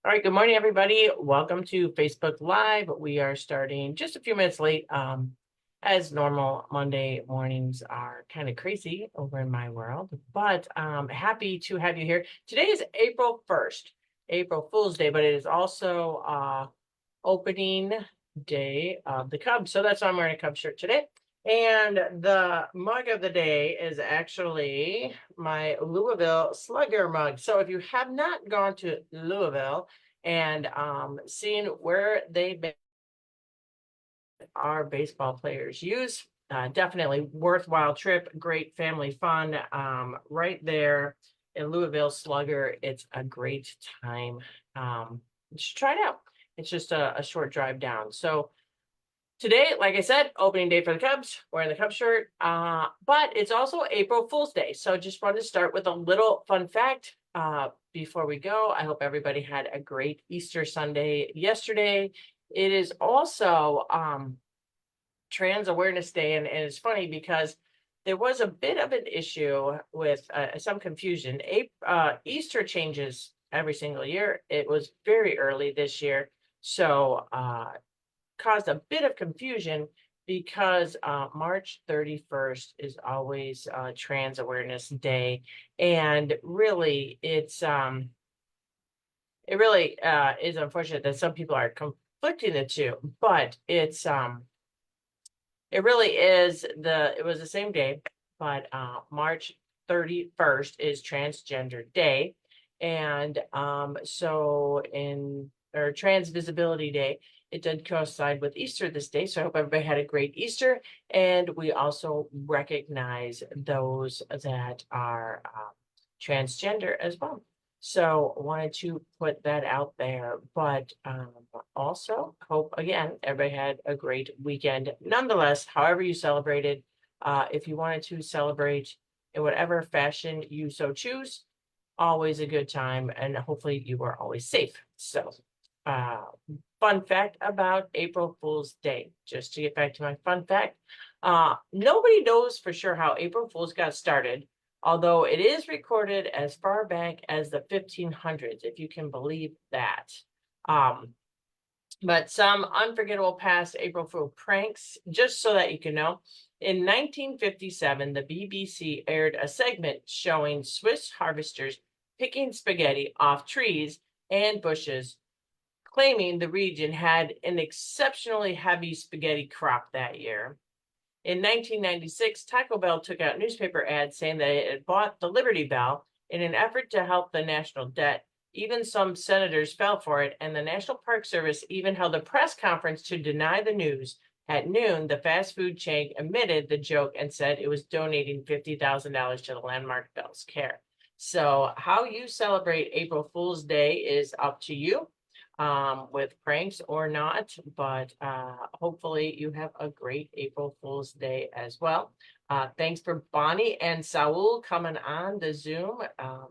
All right, good morning, everybody. Welcome to Facebook Live. We are starting just a few minutes late. As normal, Monday mornings are kind of crazy over in my world, but happy to have you here. Today is April 1st, April Fool's Day, but it is also opening day of the Cubs. So that's why I'm wearing a Cubs shirt today. And the mug of the day is actually my Louisville Slugger mug. So if you have not gone to Louisville and seen where our baseball players use, definitely worthwhile trip, great family fun right there in Louisville Slugger. It's a great time. You should try it out. It's just a short drive down. So today, like I said, opening day for the Cubs, wearing the Cubs shirt, but it's also April Fool's Day. So just wanted to start with a little fun fact before we go. I hope everybody had a great Easter Sunday yesterday. It is also Trans Awareness Day, and it's funny because there was a bit of an issue with some confusion. Easter changes every single year. It was very early this year, so caused a bit of confusion because March 31st is always Trans Awareness Day, and really, it really is unfortunate that some people are conflicting the two, but it really is it was the same day, but March 31st is Transgender Day, and or Trans Visibility Day. It did coincide with Easter this day, so I hope everybody had a great Easter. And we also recognize those that are transgender as well. So wanted to put that out there, but also hope, again, everybody had a great weekend. Nonetheless, however you celebrated, if you wanted to celebrate in whatever fashion you so choose, always a good time, and hopefully you are always safe. So fun fact about April Fool's Day, just to get back to my fun fact. Nobody knows for sure how April Fool's got started, although it is recorded as far back as the 1500s, if you can believe that. But some unforgettable past April Fool pranks, just so that you can know. In 1957, the BBC aired a segment showing Swiss harvesters picking spaghetti off trees and bushes, claiming the region had an exceptionally heavy spaghetti crop that year. In 1996, Taco Bell took out newspaper ads saying that it had bought the Liberty Bell in an effort to help the national debt. Even some senators fell for it, and the National Park Service even held a press conference to deny the news. At noon, the fast food chain admitted the joke and said it was donating $50,000 to the Landmark Bell's care. So how you celebrate April Fool's Day is up to you, with pranks or not, but hopefully you have a great April Fool's Day as well. Thanks for Bonnie and Saul coming on the Zoom.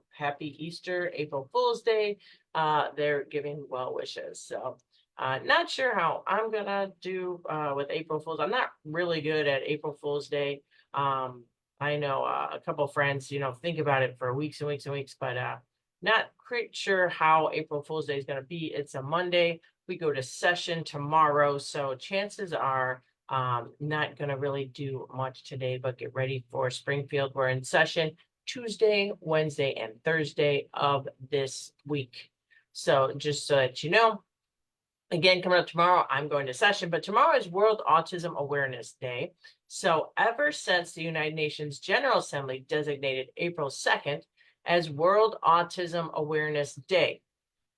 Happy Easter, April Fool's Day. They're giving well wishes. So not sure how I'm gonna do with April Fool's. I'm not really good at April Fool's Day. I know a couple of friends, think about it for weeks and weeks and weeks, but not quite sure how April Fool's Day is going to be. It's a Monday. We go to session tomorrow, so chances are not going to really do much today, but get ready for Springfield. We're in session Tuesday, Wednesday, and Thursday of this week. So just so that you know, again, coming up tomorrow, I'm going to session, but tomorrow is World Autism Awareness Day. So ever since the United Nations General Assembly designated April 2nd as World Autism Awareness Day.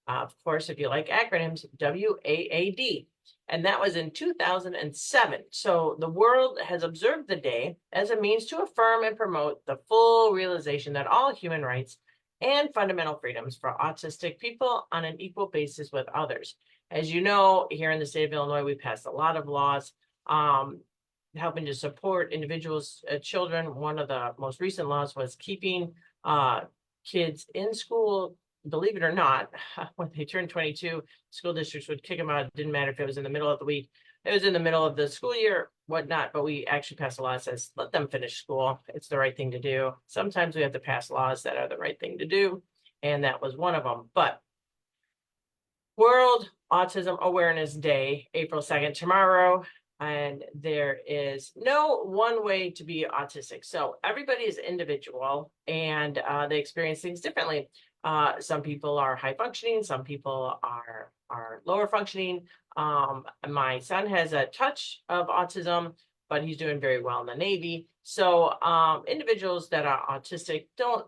Of course, if you like acronyms, WAAD. And that was in 2007. So the world has observed the day as a means to affirm and promote the full realization that all human rights and fundamental freedoms for autistic people on an equal basis with others. As you know, here in the state of Illinois, we passed a lot of laws helping to support individuals, children. One of the most recent laws was keeping kids in school. Believe it or not, when they turned 22, school districts would kick them out. It didn't matter if it was in the middle of the week, it was in the middle of the school year, whatnot. But we actually passed a law that says, let them finish school. It's the right thing to do. Sometimes we have to pass laws that are the right thing to do, and that was one of them. But World Autism Awareness Day, April 2nd, tomorrow. And there is no one way to be autistic. So everybody is individual and they experience things differently. Some people are high functioning, some people are lower functioning. My son has a touch of autism, but he's doing very well in the Navy. So individuals that are autistic don't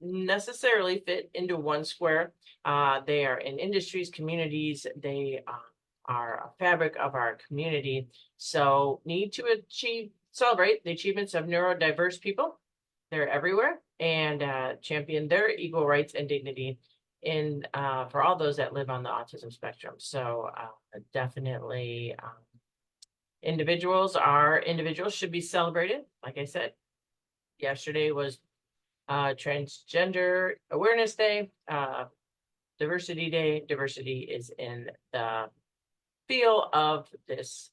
necessarily fit into one square. They are in industries, communities, they are a fabric of our community. So need to celebrate the achievements of neurodiverse people. They're everywhere, and champion their equal rights and dignity in for all those that live on the autism spectrum. So definitely individuals should be celebrated. Like I said, yesterday was Transgender Awareness Day, Diversity Day. Diversity is in the feel of this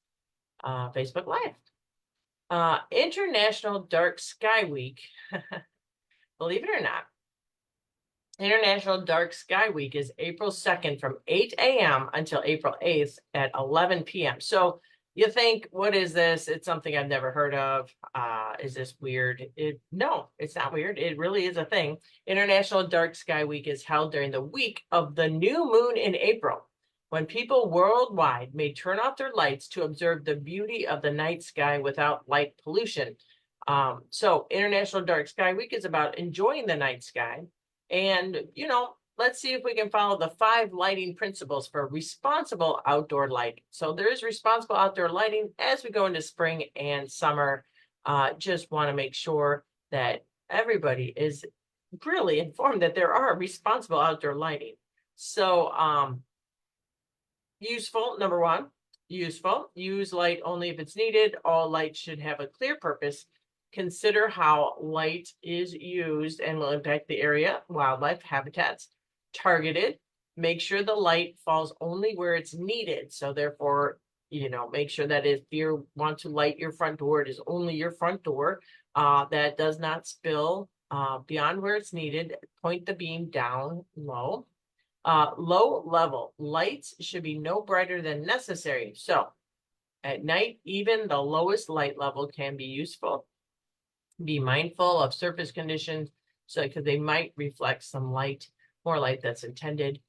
Facebook Live. International Dark Sky Week, believe it or not, International Dark Sky Week is April 2nd from 8 a.m. until April 8th at 11 p.m. So you think, what is this? It's something I've never heard of. Is this weird? No, it's not weird. It really is a thing. International Dark Sky Week is held during the week of the new moon in April, when people worldwide may turn off their lights to observe the beauty of the night sky without light pollution. So International Dark Sky Week is about enjoying the night sky. And, let's see if we can follow the 5 lighting principles for responsible outdoor lighting. So there is responsible outdoor lighting as we go into spring and summer. Just want to make sure that everybody is really informed that there are responsible outdoor lighting. So useful, number 1, useful. Use light only if it's needed. All light should have a clear purpose. Consider how light is used and will impact the area, wildlife, habitats. Targeted, make sure the light falls only where it's needed. So therefore, make sure that if you want to light your front door, it is only your front door. That does not spill beyond where it's needed. Point the beam down low. Low level, lights should be no brighter than necessary. So at night, even the lowest light level can be useful. Be mindful of surface conditions, because they might reflect some light, more light that's intended.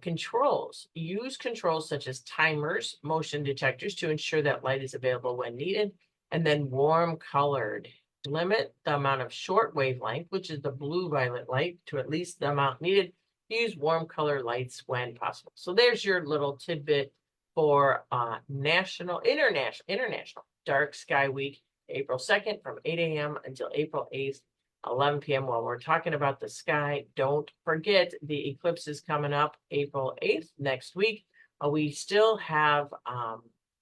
Controls, use controls such as timers, motion detectors to ensure that light is available when needed. And then warm colored, limit the amount of short wavelength, which is the blue violet light, to at least the amount needed. Use warm color lights when possible. So there's your little tidbit for International Dark Sky Week, April 2nd from 8 a.m. until April 8th, 11 p.m. While we're talking about the sky, don't forget the eclipse is coming up April 8th next week. We still have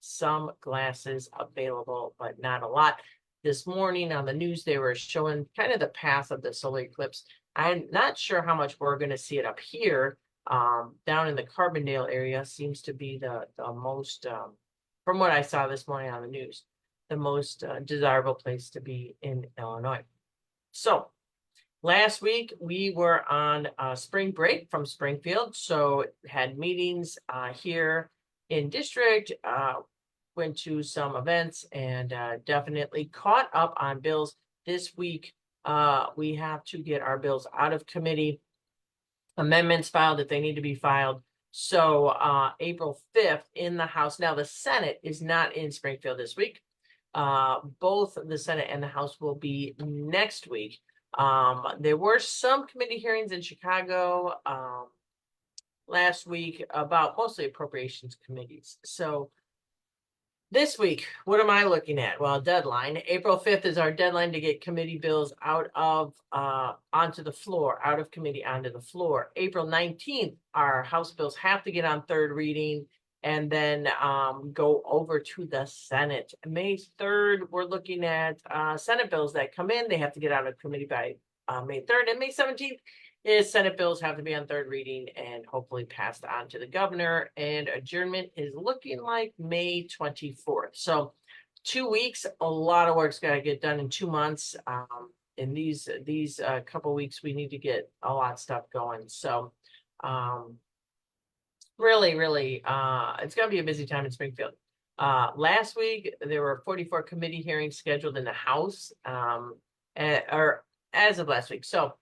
some glasses available, but not a lot. This morning on the news, they were showing kind of the path of the solar eclipse. I'm not sure how much we're going to see it up here. Down in the Carbondale area seems to be the most, from what I saw this morning on the news, the most desirable place to be in Illinois. So last week we were on spring break from Springfield, so had meetings here in district, went to some events, and definitely caught up on bills. This week we have to get our bills out of committee, amendments filed if they need to be filed. So April 5th in the House. Now the Senate is not in Springfield this week. Both the Senate and the House will be next week. There were some committee hearings in Chicago last week about mostly appropriations committees. So this week, what am I looking at? Well, deadline. April 5th is our deadline to get committee bills out of onto the floor, out of committee onto the floor. April 19th, our House bills have to get on 3rd reading and then go over to the Senate. May 3rd, we're looking at Senate bills that come in. They have to get out of committee by May 3rd. And May 17th is Senate bills have to be on 3rd reading and hopefully passed on to the governor. And adjournment is looking like May 24th. So 2 weeks, a lot of work's got to get done in 2 months. In these couple weeks, we need to get a lot of stuff going. So Really, really, it's gonna be a busy time in Springfield. Last week, there were 44 committee hearings scheduled in the House, or as of last week. So,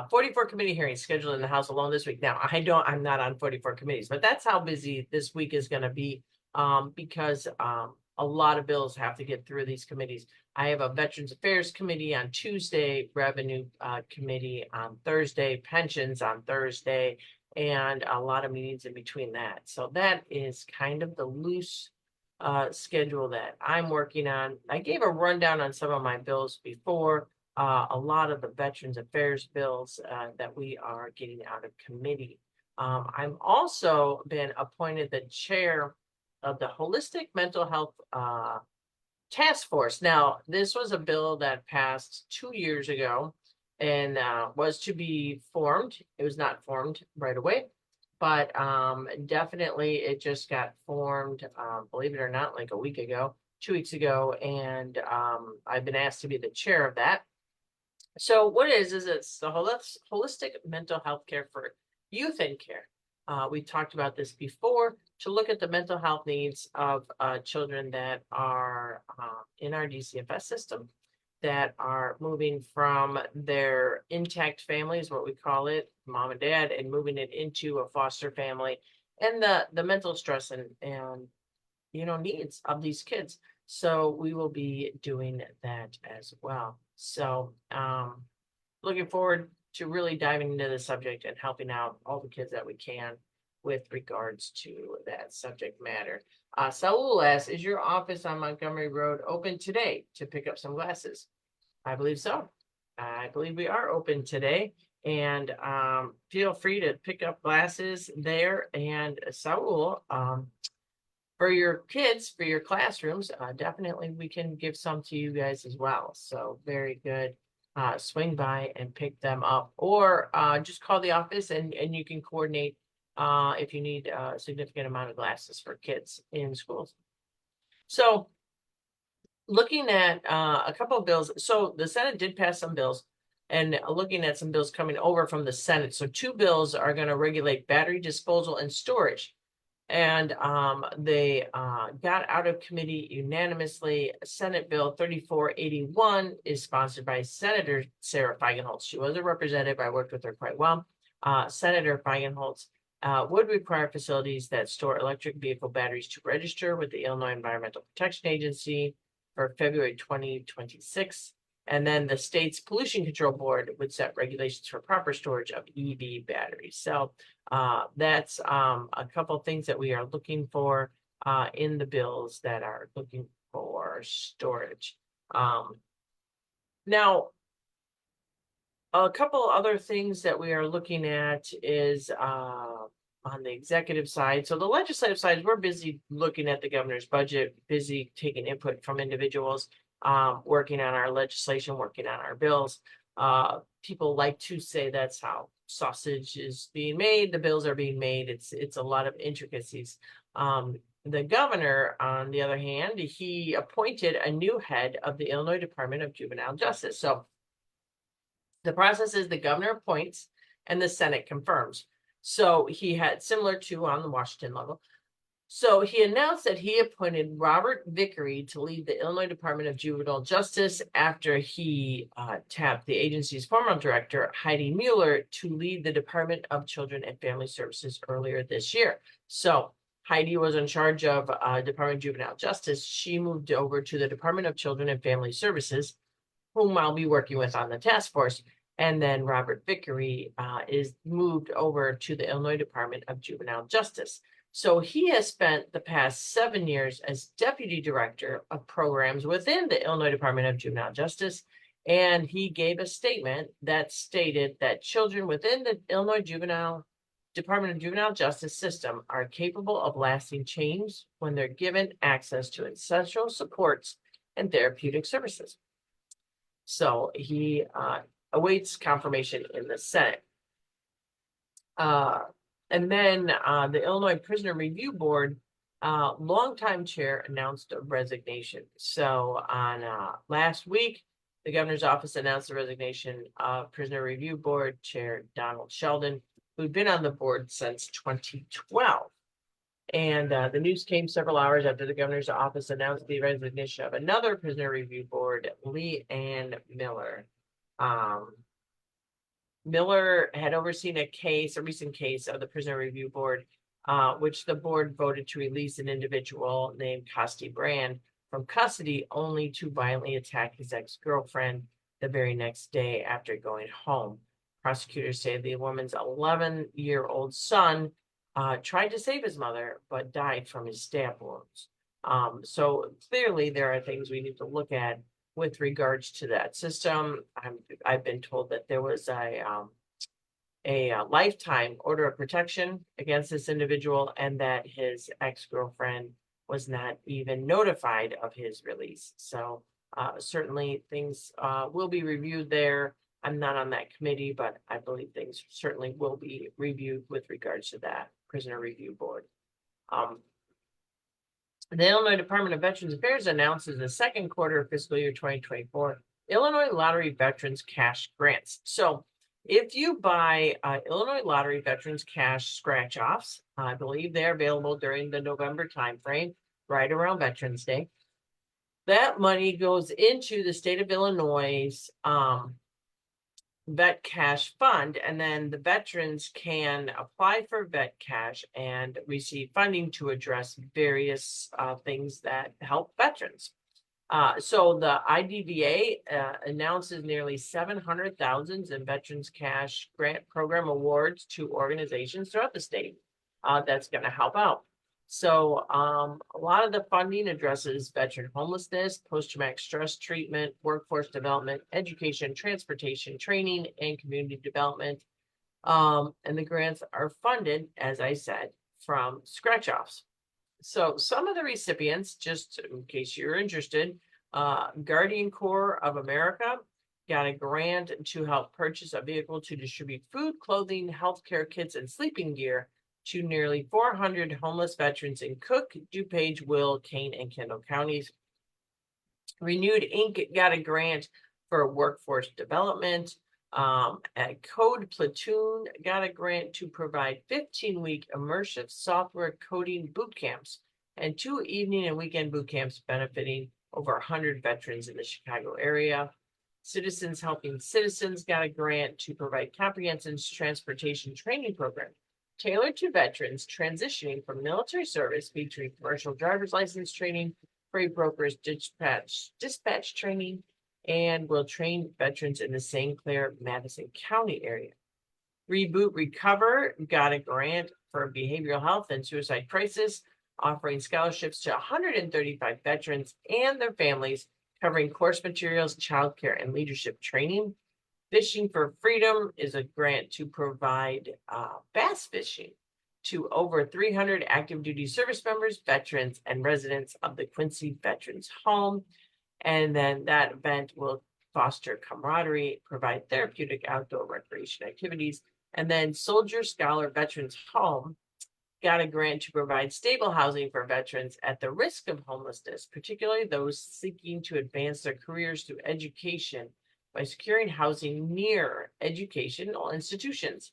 44 committee hearings scheduled in the House alone this week. Now, I'm not on 44 committees, but that's how busy this week is gonna be, because, a lot of bills have to get through these committees. I have a Veterans Affairs Committee on Tuesday, Revenue, Committee on Thursday, Pensions on Thursday, and a lot of meetings in between that. So that is kind of the loose schedule that I'm working on. I gave a rundown on some of my bills before. A lot of the Veterans Affairs bills that we are getting out of committee. I'm also been appointed the chair of the Holistic Mental Health Task Force. Now, this was a bill that passed 2 years ago and was to be formed. It was not formed right away, but definitely it just got formed, believe it or not, like a week ago, 2 weeks ago, and I've been asked to be the chair of that. So what it is it's the holistic mental health care for youth in care. We talked about this before, to look at the mental health needs of children that are in our DCFS system, that are moving from their intact families, what we call it, mom and dad, and moving it into a foster family, and the mental stress and needs of these kids. So we will be doing that as well. So looking forward to really diving into the subject and helping out all the kids that we can with regards to that subject matter. Saul asks, is your office on Montgomery Road open today to pick up some glasses? I believe so. I believe we are open today, and feel free to pick up glasses there. And Saul, for your kids, for your classrooms, definitely we can give some to you guys as well. So very good. Swing by and pick them up, or just call the office and you can coordinate if you need a significant amount of glasses for kids in schools. So looking at a couple of bills. So the Senate did pass some bills, and looking at some bills coming over from the Senate. So two bills are going to regulate battery disposal and storage. And they got out of committee unanimously. Senate Bill 3481 is sponsored by Senator Sarah Feigenholtz. She was a representative. I worked with her quite well. Senator Feigenholtz would require facilities that store electric vehicle batteries to register with the Illinois Environmental Protection Agency for February 2026. And then the state's pollution control board would set regulations for proper storage of EV batteries. So that's a couple of things that we are looking for in the bills that are looking for storage. Now, a couple other things that we are looking at is on the executive side. So the legislative side, we're busy looking at the governor's budget, busy taking input from individuals, working on our legislation, working on our bills. People like to say that's how sausage is being made. The bills are being made. It's a lot of intricacies. The governor, on the other hand, he appointed a new head of the Illinois Department of Juvenile Justice. So the process is the governor appoints and the Senate confirms. So he had, similar to on the Washington level. So he announced that he appointed Robert Vickery to lead the Illinois Department of Juvenile Justice after he tapped the agency's former director, Heidi Mueller, to lead the Department of Children and Family Services earlier this year. So Heidi was in charge of Department of Juvenile Justice. She moved over to the Department of Children and Family Services, whom I'll be working with on the task force. And then Robert Vickery is moved over to the Illinois Department of Juvenile Justice. So he has spent the past 7 years as deputy director of programs within the Illinois Department of Juvenile Justice. And he gave a statement that stated that children within the Illinois Department of Juvenile Justice system are capable of lasting change when they're given access to essential supports and therapeutic services. So he awaits confirmation in the Senate. And then the Illinois Prisoner Review Board, longtime chair, announced a resignation. So on last week, the governor's office announced the resignation of Prisoner Review Board Chair Donald Sheldon. who'd been on the board since 2012. And the news came several hours after the governor's office announced the resignation of another prisoner review board, Lee Ann Miller. Miller had overseen a recent case of the prisoner review board, which the board voted to release an individual named Costi Brand from custody only to violently attack his ex-girlfriend the very next day after going home. Prosecutors say the woman's 11-year-old son tried to save his mother, but died from his stab wounds. So clearly there are things we need to look at with regards to that system. I've been told that there was a lifetime order of protection against this individual, and that his ex-girlfriend was not even notified of his release. So certainly things will be reviewed there. I'm not on that committee, but I believe things certainly will be reviewed with regards to that prisoner review board. The Illinois Department of Veterans Affairs announces the second quarter of fiscal year 2024 Illinois Lottery Veterans Cash Grants. So if you buy Illinois Lottery Veterans Cash scratch-offs, I believe they're available during the November timeframe, right around Veterans Day. That money goes into the state of Illinois' Vet Cash Fund, and then the veterans can apply for Vet Cash and receive funding to address various things that help veterans. So the IDVA announces nearly 700,000 in Veterans Cash Grant Program awards to organizations throughout the state that's going to help out. So a lot of the funding addresses veteran homelessness, post-traumatic stress treatment, workforce development, education, transportation, training, and community development. And the grants are funded, as I said, from scratch-offs. So some of the recipients, just in case you're interested, Guardian Corps of America got a grant to help purchase a vehicle to distribute food, clothing, healthcare kits, and sleeping gear to nearly 400 homeless veterans in Cook, DuPage, Will, Kane, and Kendall counties. Renewed Inc. got a grant for workforce development. A Code Platoon got a grant to provide 15-week immersive software coding boot camps and 2 evening and weekend boot camps benefiting over 100 veterans in the Chicago area. Citizens Helping Citizens got a grant to provide comprehensive transportation training program tailored to veterans transitioning from military service, featuring commercial driver's license training, freight brokers, dispatch training, and will train veterans in the St. Clair, Madison County area. Reboot Recover got a grant for behavioral health and suicide crisis, offering scholarships to 135 veterans and their families, covering course materials, childcare, and leadership training. Fishing for Freedom is a grant to provide bass fishing to over 300 active duty service members, veterans, and residents of the Quincy Veterans Home. And then that event will foster camaraderie, provide therapeutic outdoor recreation activities. And then Soldier Scholar Veterans Home got a grant to provide stable housing for veterans at the risk of homelessness, particularly those seeking to advance their careers through education by securing housing near educational institutions.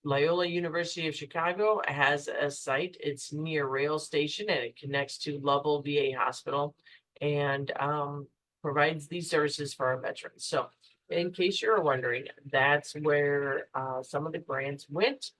Loyola University of Chicago has a site. It's near rail station and it connects to Lovell VA Hospital and provides these services for our veterans. So in case you're wondering, that's where some of the grants went.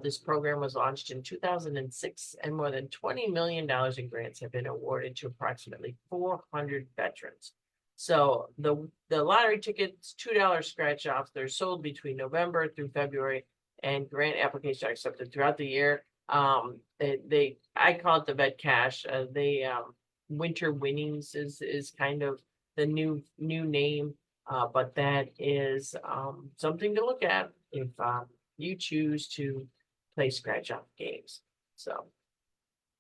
This program was launched in 2006 and more than $20 million in grants have been awarded to approximately 400 veterans. So the lottery tickets, $2 scratch offs, they're sold between November through February, and grant applications are accepted throughout the year. I call it the Vet Cash. Winter Winnings is kind of the new name, but that is something to look at if you choose to play scratch off games. So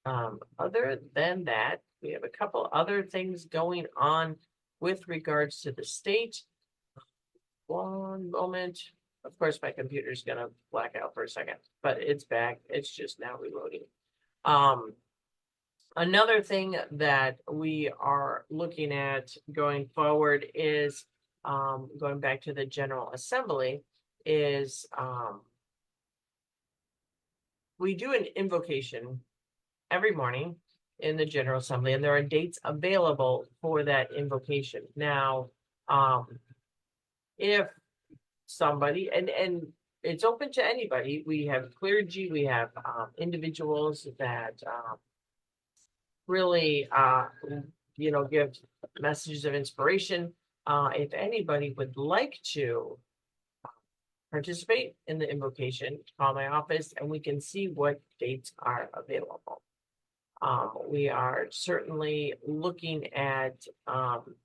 other than that, we have a couple other things going on with regards to the state. One moment. Of course, my computer's going to black out for a second, but it's back. It's just now reloading. Another thing that we are looking at going forward is going back to the General Assembly is we do an invocation every morning in the General Assembly, and there are dates available for that invocation. Now, if somebody, and it's open to anybody, we have clergy, we have individuals that really, give messages of inspiration. If anybody would like to participate in the invocation, call my office and we can see what dates are available. We are certainly looking at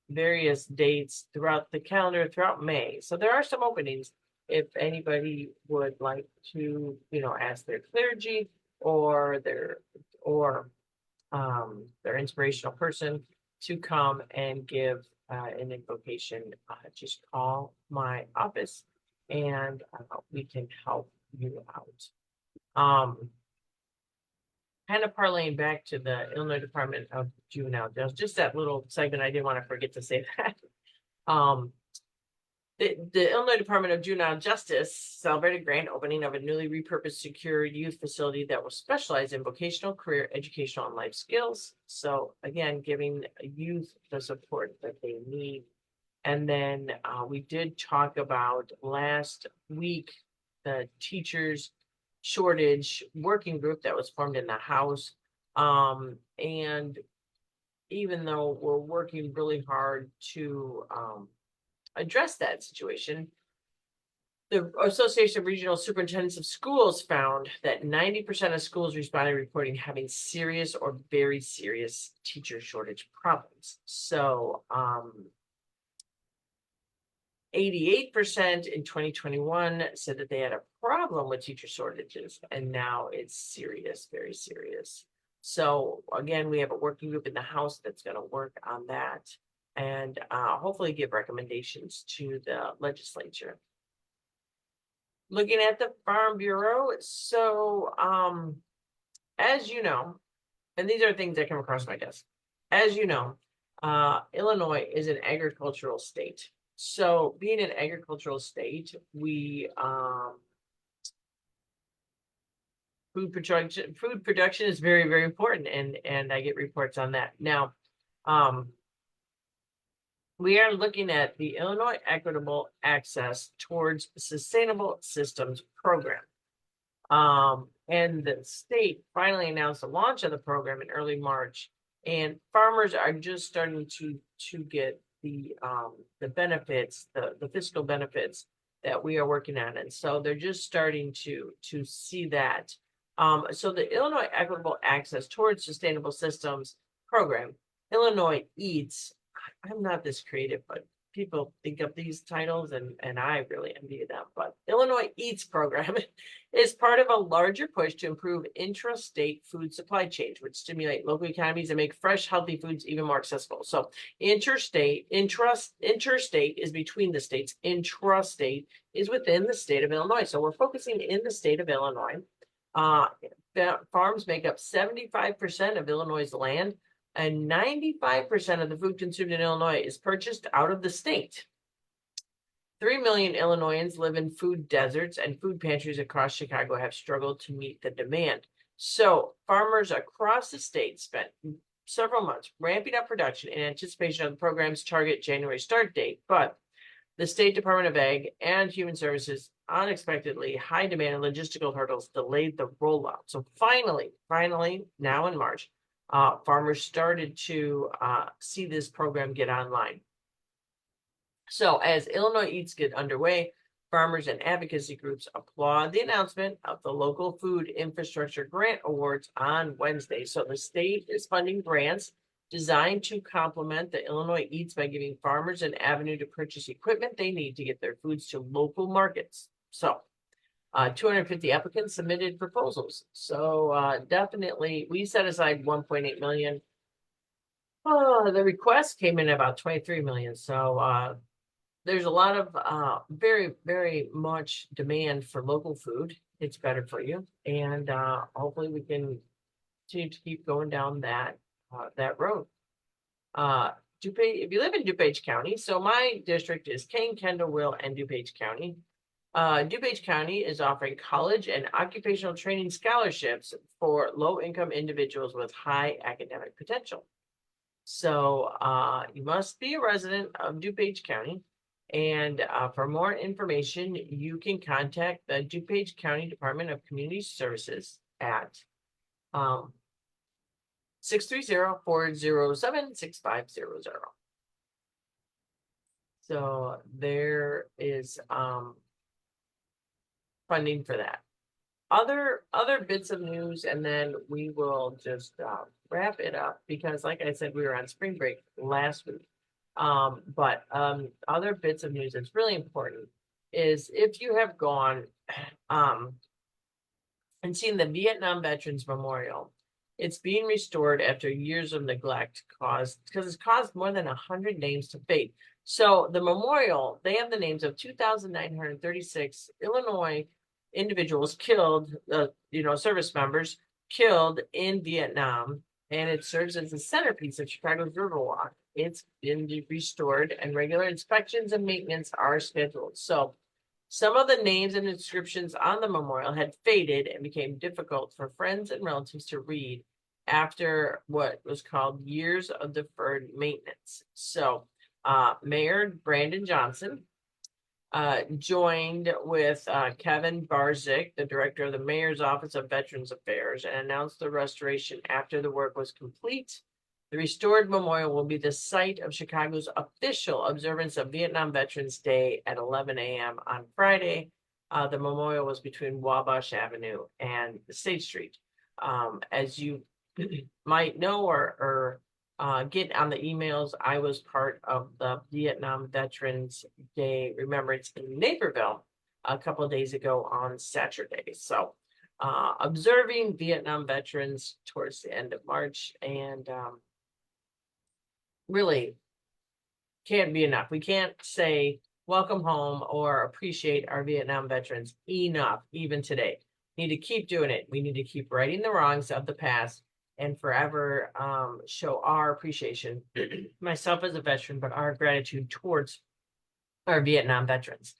various dates throughout the calendar throughout May. So there are some openings if anybody would like to, ask their clergy or their inspirational person to come and give an invocation. Just call my office and we can help you out. Kind of parlaying back to the Illinois Department of Juvenile Justice, just that little segment, I didn't want to forget to say that. The Illinois Department of Juvenile Justice celebrated a grand opening of a newly repurposed secure youth facility that will specialize in vocational, career, educational, and life skills. So again, giving youth the support that they need. And then we did talk about last week the teachers shortage working group that was formed in the House. And even though we're working really hard to address that situation, the Association of Regional Superintendents of Schools found that 90% of schools responded reporting having serious or very serious teacher shortage problems. So 88% in 2021 said that they had a problem with teacher shortages, and now it's serious, very serious. So again, we have a working group in the House that's going to work on that and hopefully give recommendations to the legislature. Looking at the Farm Bureau, so as you know, and these are things that come across my desk, as you know, Illinois is an agricultural state. So being an agricultural state, we food production is very, very important, and I get reports on that. Now, we are looking at the Illinois Equitable Access Towards Sustainable Systems program. And the state finally announced the launch of the program in early March, and farmers are just starting to get the benefits, the fiscal benefits that we are working on. And so they're just starting to see that. So the Illinois Equitable Access Towards Sustainable Systems program, Illinois Eats, I'm not this creative, but people think of these titles and I really envy them. But Illinois Eats program is part of a larger push to improve intrastate food supply chains, which stimulate local economies and make fresh, healthy foods even more accessible. So interstate is between the states. Intrastate is within the state of Illinois. So we're focusing in the state of Illinois. Farms make up 75% of Illinois' land, and 95% of the food consumed in Illinois is purchased out of the state. 3 million Illinoisans live in food deserts, and food pantries across Chicago have struggled to meet the demand. So farmers across the state spent several months ramping up production in anticipation of the program's target January start date, but the State Department of Ag and Human Services unexpectedly high demand and logistical hurdles delayed the rollout. So finally, now in March, farmers started to see this program get online. So as Illinois Eats get underway, farmers and advocacy groups applaud the announcement of the Local Food Infrastructure Grant Awards on Wednesday. So the state is funding grants designed to complement the Illinois Eats by giving farmers an avenue to purchase equipment they need to get their foods to local markets. So 250 applicants submitted proposals. So definitely, we set aside 1.8 million. The request came in about 23 million. So there's a lot of very, very much demand for local food. It's better for you. And hopefully we can continue to keep going down that road. If you live in DuPage County, so my district is Kane, Kendall, Will, and DuPage County. DuPage County is offering college and occupational training scholarships for low-income individuals with high academic potential. So you must be a resident of DuPage County. And for more information, you can contact the DuPage County Department of Community Services at 630-407-6500. So there is funding for that. Other bits of news, and then we will just wrap it up because, like I said, we were on spring break last week. But other bits of news that's really important is if you have gone and seen the Vietnam Veterans Memorial, it's being restored after years of neglect because it's caused more than 100 names to fade. So the memorial, they have the names of 2,936 Illinois individuals killed, service members killed in Vietnam, and it serves as the centerpiece of Chicago's Riverwalk. It's been restored, and regular inspections and maintenance are scheduled. So some of the names and inscriptions on the memorial had faded and became difficult for friends and relatives to read after what was called years of deferred maintenance. So Mayor Brandon Johnson joined with Kevin Barzik, the director of the Mayor's Office of Veterans Affairs, and announced the restoration after the work was complete. The restored memorial will be the site of Chicago's official observance of Vietnam Veterans Day at 11 a.m. on Friday. The memorial was between Wabash Avenue and State Street. As you might know or get on the emails, I was part of the Vietnam Veterans Day Remembrance in Naperville a couple of days ago on Saturday. So observing Vietnam veterans towards the end of March, and really can't be enough. We can't say welcome home or appreciate our Vietnam veterans enough, even today. We need to keep doing it. We need to keep righting the wrongs of the past and forever show our appreciation, myself as a veteran, but our gratitude towards our Vietnam veterans.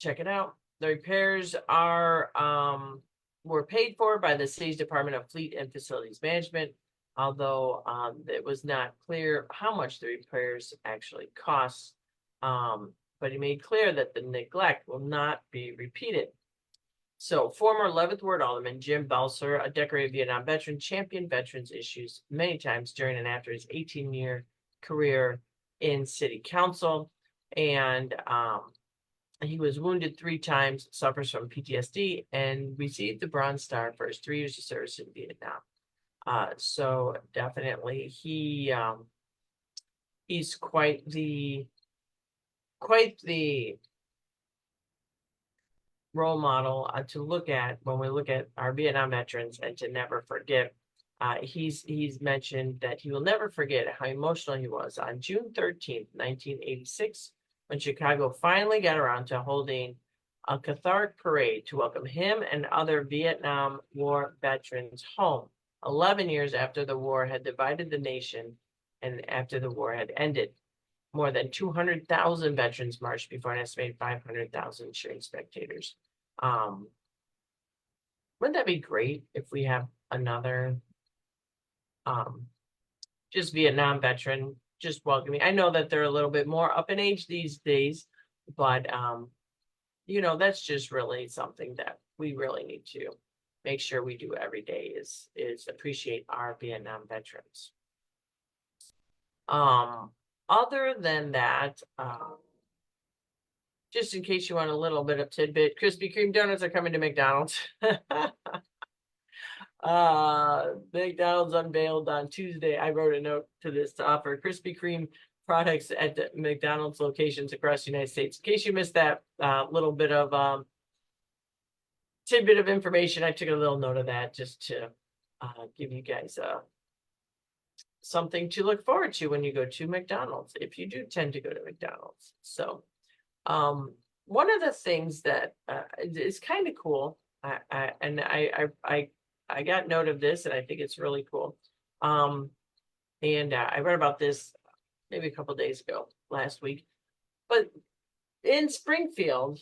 Check it out. The repairs were paid for by the city's Department of Fleet and Facilities Management, although it was not clear how much the repairs actually cost. But he made clear that the neglect will not be repeated. So former 11th Ward Alderman Jim Belser, a decorated Vietnam veteran, championed veterans issues many times during and after his 18-year career in city council. And he was wounded 3 times, suffers from PTSD, and received the Bronze Star for his 3 years of service in Vietnam. So definitely he's quite the role model to look at when we look at our Vietnam veterans and to never forget. He's mentioned that he will never forget how emotional he was on June 13th, 1986, when Chicago finally got around to holding a cathartic parade to welcome him and other Vietnam War veterans home, 11 years after the war had divided the nation and after the war had ended. More than 200,000 veterans marched before an estimated 500,000 cheering spectators. Wouldn't that be great if we have another just Vietnam veteran just welcoming? I know that they're a little bit more up in age these days, but that's just really something that we really need to make sure we do every day is appreciate our Vietnam veterans. Other than that, just in case you want a little bit of tidbit, Krispy Kreme donuts are coming to McDonald's. McDonald's unveiled on Tuesday. I wrote a note to this to offer Krispy Kreme products at the McDonald's locations across the United States. In case you missed that little bit of tidbit of information, I took a little note of that just to give you guys something to look forward to when you go to McDonald's, if you do tend to go to McDonald's. So one of the things that is kind of cool, I got note of this, and I think it's really cool. And I read about this maybe a couple days ago, last week. But in Springfield,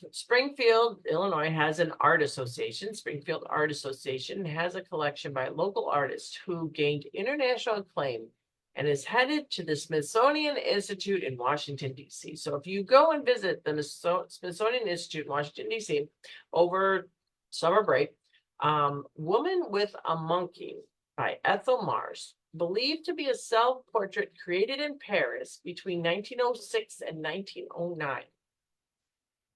Illinois has an art association. Springfield Art Association has a collection by local artists who gained international acclaim and is headed to the Smithsonian Institute in Washington, D.C. So if you go and visit the Smithsonian Institute in Washington, D.C. over summer break, Woman with a Monkey by Ethel Mars, believed to be a self-portrait created in Paris between 1906 and 1909.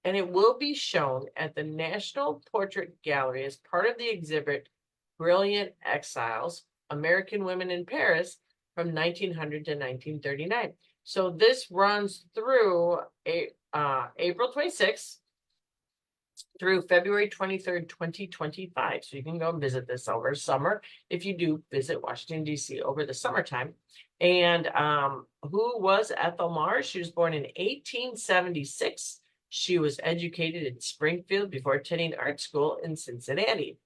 And it will be shown at the National Portrait Gallery as part of the exhibit Brilliant Exiles, American Women in Paris from 1900 to 1939. So this runs through April 26th through February 23rd, 2025. So you can go and visit this over summer if you do visit Washington, D.C. over the summertime. And who was Ethel Mars? She was born in 1876. She was educated in Springfield before attending art school in Cincinnati.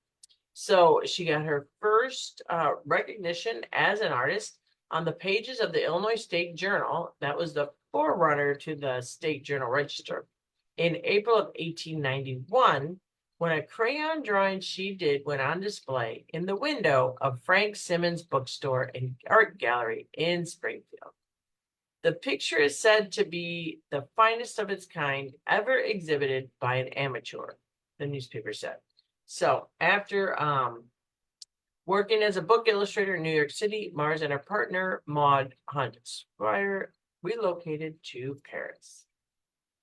So she got her first recognition as an artist on the pages of the Illinois State Journal. That was the forerunner to the State Journal Register. In April of 1891, when a crayon drawing she did went on display in the window of Frank Simmons Bookstore and Art Gallery in Springfield. The picture is said to be the finest of its kind ever exhibited by an amateur, the newspaper said. So after working as a book illustrator in New York City, Mars and her partner, Maud Hunt Squire, relocated to Paris.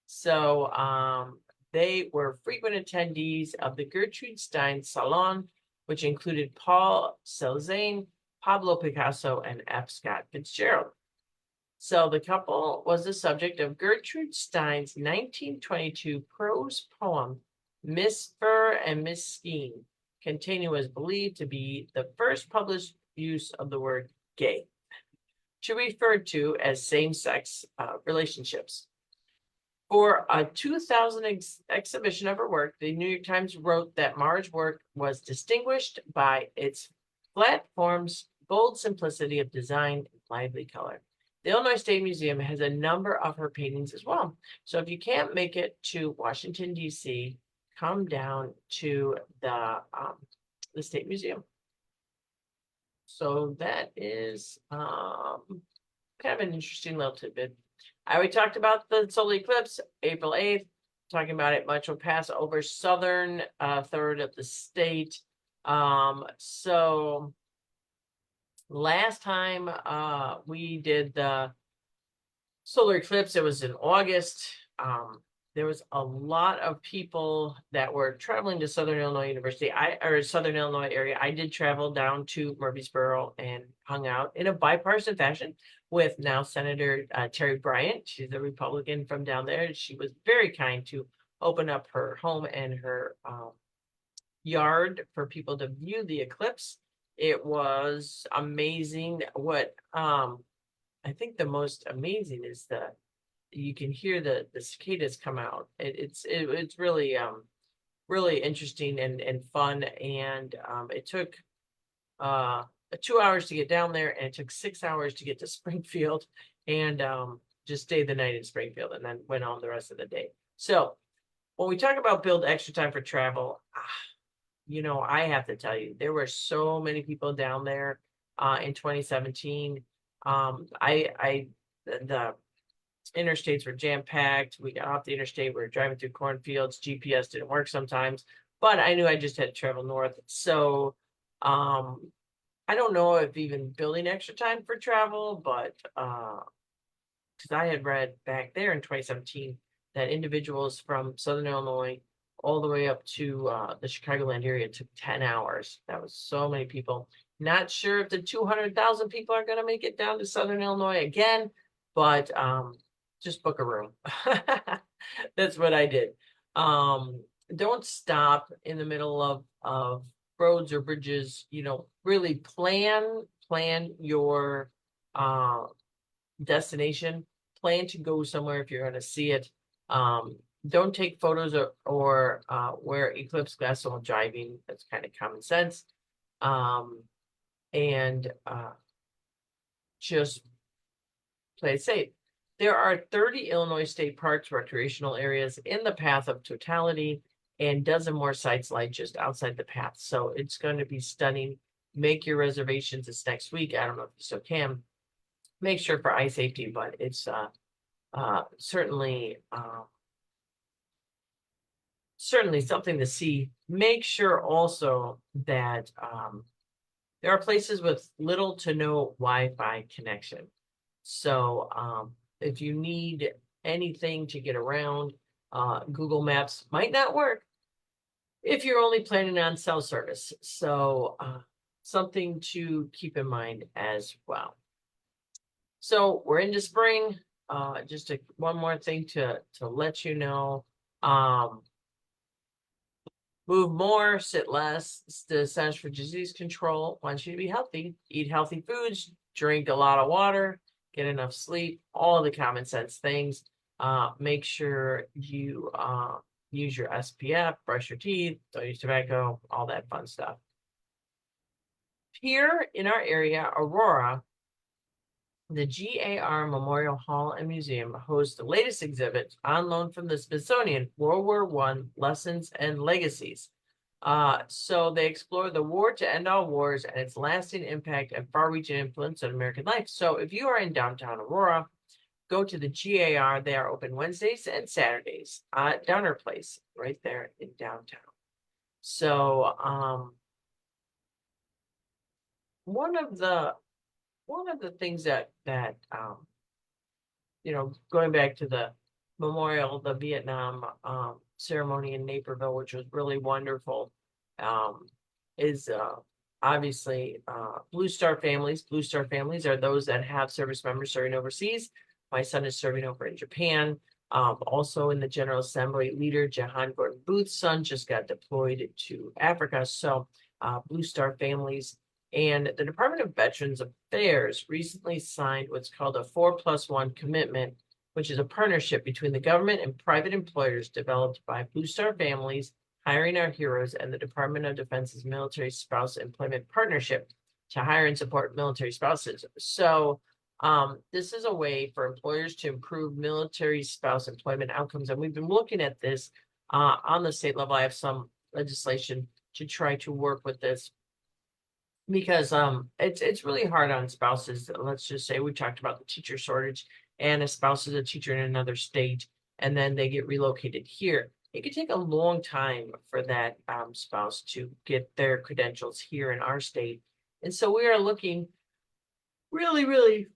So they were frequent attendees of the Gertrude Stein Salon, which included Paul Cézanne, Pablo Picasso, and F. Scott Fitzgerald. So the couple was the subject of Gertrude Stein's 1922 prose poem, Miss Fur and Miss Skein, containing what is believed to be the first published use of the word gay, to refer to as same-sex relationships. For a 2000 exhibition of her work, the New York Times wrote that Mars' work was distinguished by its flat forms, bold simplicity of design, and lively color. The Illinois State Museum has a number of her paintings as well. So if you can't make it to Washington, D.C., come down to the State Museum. So that is kind of an interesting little tidbit. I already talked about the solar eclipse, April 8th, talking about it much will pass over southern third of the state. So last time we did the solar eclipse, it was in August. There was a lot of people that were traveling to Southern Illinois University, or Southern Illinois area. I did travel down to Murfreesboro and hung out in a bipartisan fashion with now Senator Terry Bryant. She's a Republican from down there. She was very kind to open up her home and her yard for people to view the eclipse. It was amazing. What I think the most amazing is that you can hear the cicadas come out. It's really really interesting and fun. And it took 2 hours to get down there, and it took 6 hours to get to Springfield, and just stayed the night in Springfield and then went on the rest of the day. So when we talk about build extra time for travel, you know, I have to tell you, there were so many people down there in 2017. The interstates were jam-packed. We got off the interstate, we were driving through cornfields. GPS didn't work sometimes, but I knew I just had to travel north. So I don't know if even building extra time for travel, but because I had read back there in 2017 that individuals from Southern Illinois all the way up to the Chicagoland area took 10 hours. That was so many people. Not sure if the 200,000 people are going to make it down to Southern Illinois again, but just book a room. That's what I did. Don't stop in the middle of roads or bridges. You know, really plan your destination. Plan to go somewhere if you're going to see it. Don't take photos or wear eclipse glass while driving. That's kind of common sense. And just play it safe. There are 30 Illinois state parks, recreational areas in the path of totality, and dozen more sites like just outside the path. So it's going to be stunning. Make your reservations. It's next week. I don't know if you still can. Make sure for eye safety, but it's certainly certainly something to see. Make sure also that there are places with little to no Wi-Fi connection. So if you need anything to get around, Google Maps might not work if you're only planning on cell service. So something to keep in mind as well. So we're into spring. Just one more thing to let you know. Move more, sit less. The Centers for Disease Control wants you to be healthy. Eat healthy foods, drink a lot of water, get enough sleep, all the common sense things. Make sure you use your SPF, brush your teeth, don't use tobacco, all that fun stuff. Here in our area, Aurora, the GAR Memorial Hall and Museum hosts the latest exhibit on loan from the Smithsonian, World War I Lessons and Legacies. So they explore the war to end all wars and its lasting impact and far-reaching influence on American life. So if you are in downtown Aurora, go to the GAR. They are open Wednesdays and Saturdays at Downer Place, right there in downtown. So one of the things that going back to the memorial, the Vietnam ceremony in Naperville, which was really wonderful, is obviously Blue Star families. Blue Star families are those that have service members serving overseas. My son is serving over in Japan. Also in the General Assembly, leader Jahan Gordon Booth's son just got deployed to Africa. So Blue Star families. And the Department of Veterans Affairs recently signed what's called a 4+1 commitment, which is a partnership between the government and private employers developed by Blue Star Families, Hiring Our Heroes, and the Department of Defense's Military Spouse Employment Partnership to hire and support military spouses. So this is a way for employers to improve military spouse employment outcomes. And we've been looking at this on the state level. I have some legislation to try to work with this, because it's really hard on spouses. Let's just say we talked about the teacher shortage, and a spouse is a teacher in another state, and then they get relocated here. It could take a long time for that spouse to get their credentials here in our state. And so we are looking really, really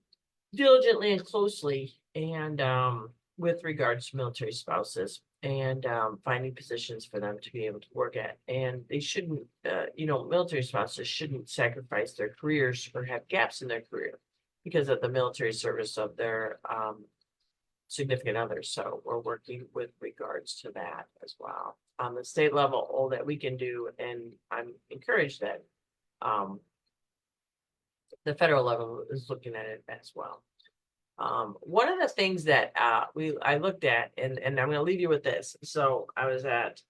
diligently and closely and with regards to military spouses, and finding positions for them to be able to work at. And they shouldn't, military spouses shouldn't sacrifice their careers or have gaps in their career because of the military service of their significant others. So we're working with regards to that as well. On the state level, all that we can do, and I'm encouraged that the federal level is looking at it as well. One of the things that I looked at, and I'm going to leave you with this. So I was at,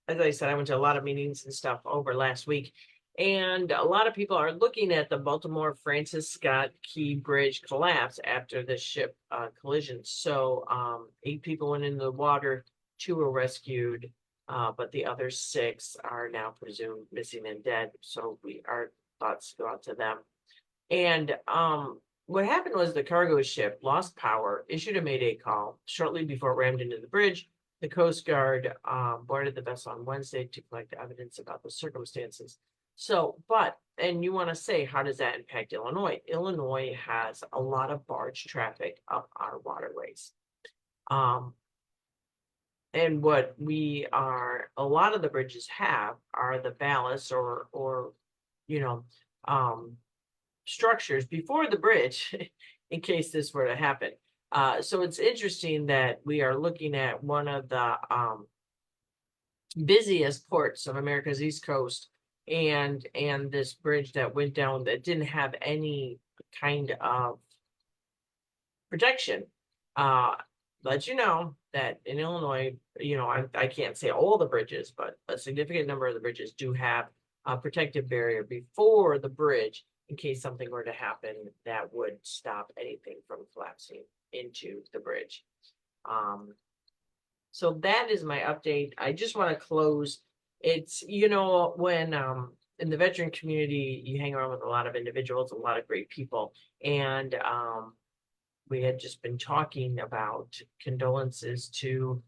as I said, I went to a lot of meetings and stuff over last week, and a lot of people are looking at the Baltimore Francis Scott Key Bridge collapse after the ship collision. So 8 people went into the water, 2 were rescued, but the other 6 are now presumed missing and dead. So our thoughts go out to them. And what happened was the cargo ship lost power, issued a Mayday call shortly before it rammed into the bridge. The Coast Guard boarded the vessel on Wednesday to collect evidence about the circumstances. So, and you want to say, how does that impact Illinois? Illinois has a lot of barge traffic up our waterways. And what a lot of the bridges have are the ballasts or structures before the bridge in case this were to happen. So it's interesting that we are looking at one of the busiest ports of America's East Coast, and this bridge that went down that didn't have any kind of protection. Let you know that in Illinois, I can't say all the bridges, but a significant number of the bridges do have a protective barrier before the bridge in case something were to happen that would stop anything from collapsing into the bridge. So that is my update. I just want to close. It's, when in the veteran community, you hang around with a lot of individuals, a lot of great people. And we had just been talking about condolences to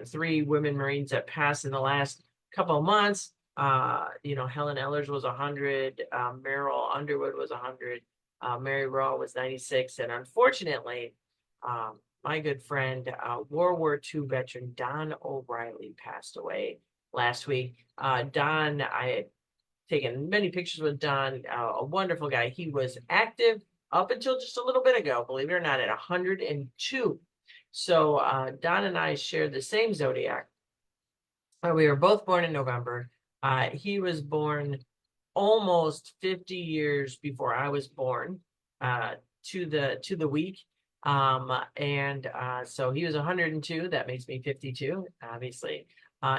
3 women Marines that passed in the last couple of months. Helen Ellers was 100, Meryl Underwood was 100, Mary Rowe was 96, and unfortunately, my good friend, World War II veteran Don O'Reilly passed away last week. Don, I had taken many pictures with Don, a wonderful guy. He was active up until just a little bit ago, believe it or not, at 102. So Don and I shared the same zodiac. We were both born in November. He was born almost 50 years before I was born, to the week. So he was 102. That makes me 52, obviously.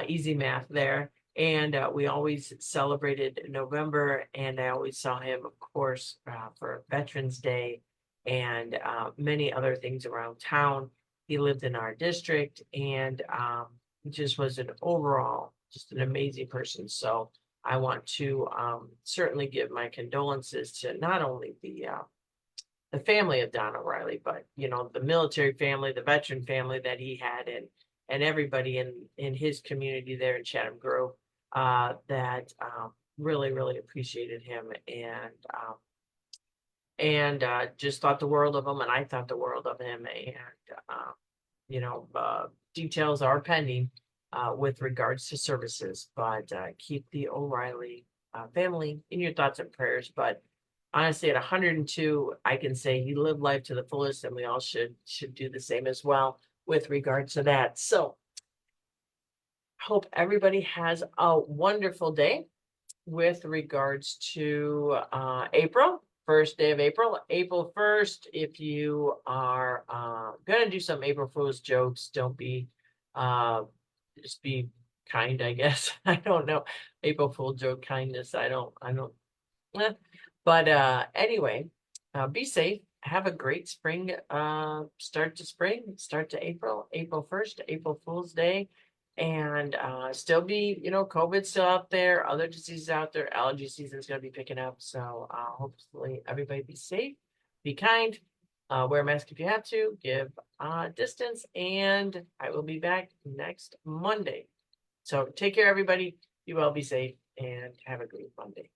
Easy math there. And we always celebrated November, and I always saw him, of course, for Veterans Day and many other things around town. He lived in our district, and just was an overall, just an amazing person. So I want to certainly give my condolences to not only the family of Don O'Reilly, but the military family, the veteran family that he had, and everybody in his community there in Chatham Grove that really, really appreciated him, and just thought the world of him, and I thought the world of him. And details are pending with regards to services, but keep the O'Reilly family in your thoughts and prayers. But honestly, at 102, I can say he lived life to the fullest, and we all should do the same as well with regards to that. So hope everybody has a wonderful day with regards to April, first day of April, April 1st. If you are going to do some April Fool's jokes, don't be, just be kind, I guess. I don't know. April Fool joke kindness. I don't, but anyway, be safe. Have a great spring, start to April 1st, April Fool's Day. And still be, COVID's still out there, other diseases out there, allergy season is going to be picking up. So hopefully everybody be safe, be kind, wear a mask if you have to, give distance, and I will be back next Monday. So take care, everybody. Be well, be safe, and have a great Monday.